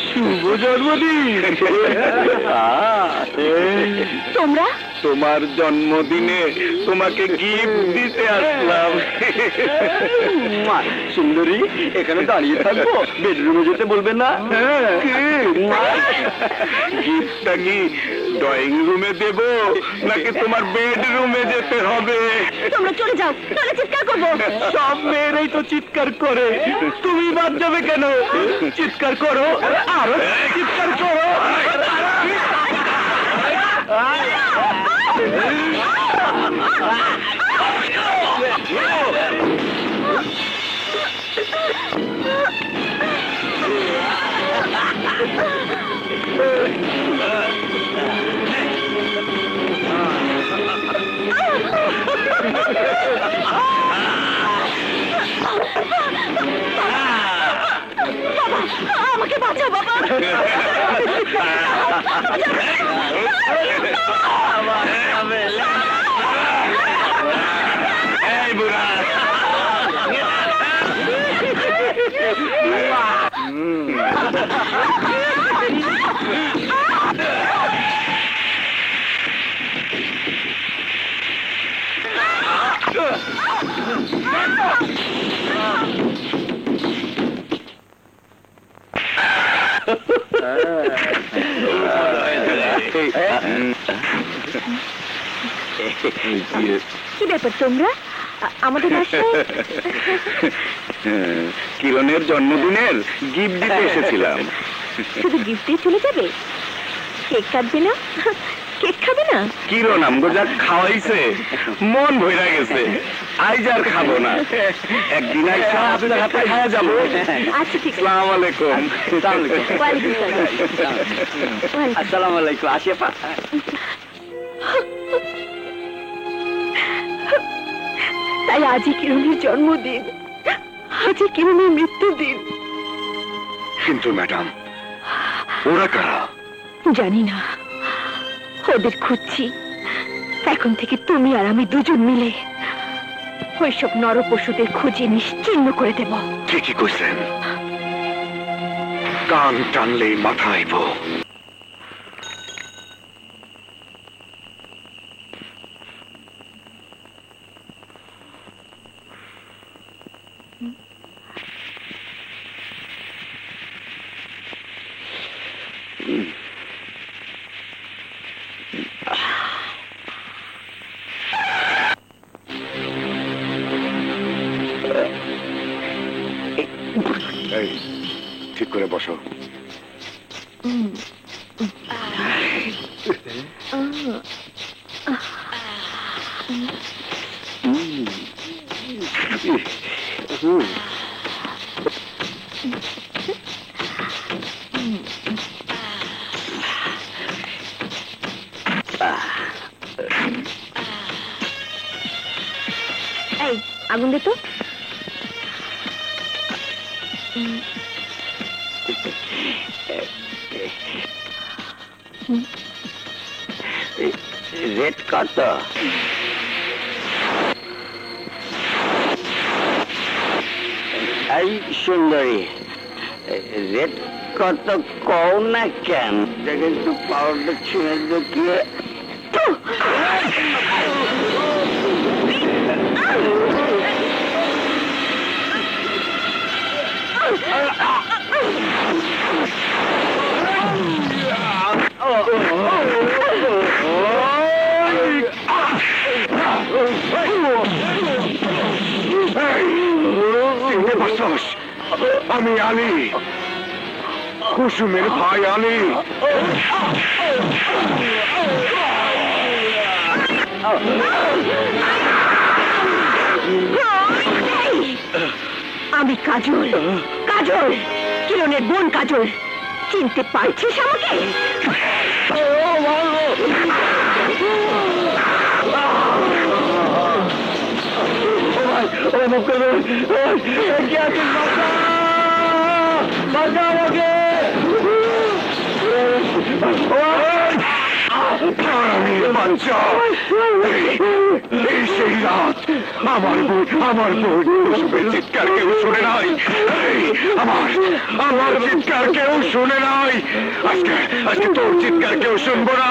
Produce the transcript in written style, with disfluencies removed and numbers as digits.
শুভ জন্মদিন। তোমরা তোমার জন্মদিনে তোমাকে গিফট দিতে আসলাম। সুন্দরী, এখানে দাঁড়িয়ে থাকবো, বেডরুমে যেতে বলবেন না? গিফটটা কি ড্রয়িং রুমে দেব নাকি তোমার বেডরুমে যেতে হবে? তোমরা চলে যাও, তাহলে চিৎকার করবো। সব মেয়েরাই তো চিৎকার করে, তুমি বাদ যাবে কেন? চিৎকার করো, আরো চিৎকার করো। আমাকে বাঁচাও বাবা। এই বুড়া, কি ব্যাপার তোমরা আমাদের বাসায়? কিরণের জন্মদিনের গিফট দিতে এসেছিলাম। শুধু গিফট দিয়ে চলে যাবে? কেক কাটবে না? কেক খাবে না? কিরণ আমগো যা খাওয়াইছে মন ভইরা গেছে, আইজ আর খাবো না। একদিন আইসা আপনার হাতে খাওয়া যাবো। আচ্ছা ঠিক আছে। আসসালামু আলাইকুম। ওয়ালাইকুম সালাম। আসসালামু আলাইকুম। আসি আপা। তাই আজই কিরণের জন্মদিন, আজই কিরণের মৃত্যুদিন। কিন্তু ম্যাডাম, ওরা কারা? জানি না, ওদের খুঁজছি। এখন থেকে তুমি আর আমি দুজন মিলে ওইসব নরপশুদের খুঁজে নিশ্চিহ্ন করে দেব। ঠিকই কইছেন, কান টানলেই মাথা আইব। ঠিক করে বসো। এই আগুন দে তো। রেট কত? এই সুন্দরী, রেট কত কও না কেন? দেখে একটু পাউডার ছিঁড়ে দেখিয়ে। আমি আলী, কুসুমের ভাই আলী। আমি কাজল, কাজল, কিরণের বোন কাজল। চিনতে পারছিস আমাকে? হারামির বাচ্চা! এই সেই রাত আমার বোন কুসুমের চিৎকার কেউ শুনে নাই। আমার চিৎকার কেউ শুনে নাই। আজকে তোর চিৎকার কেউ শুনবো না।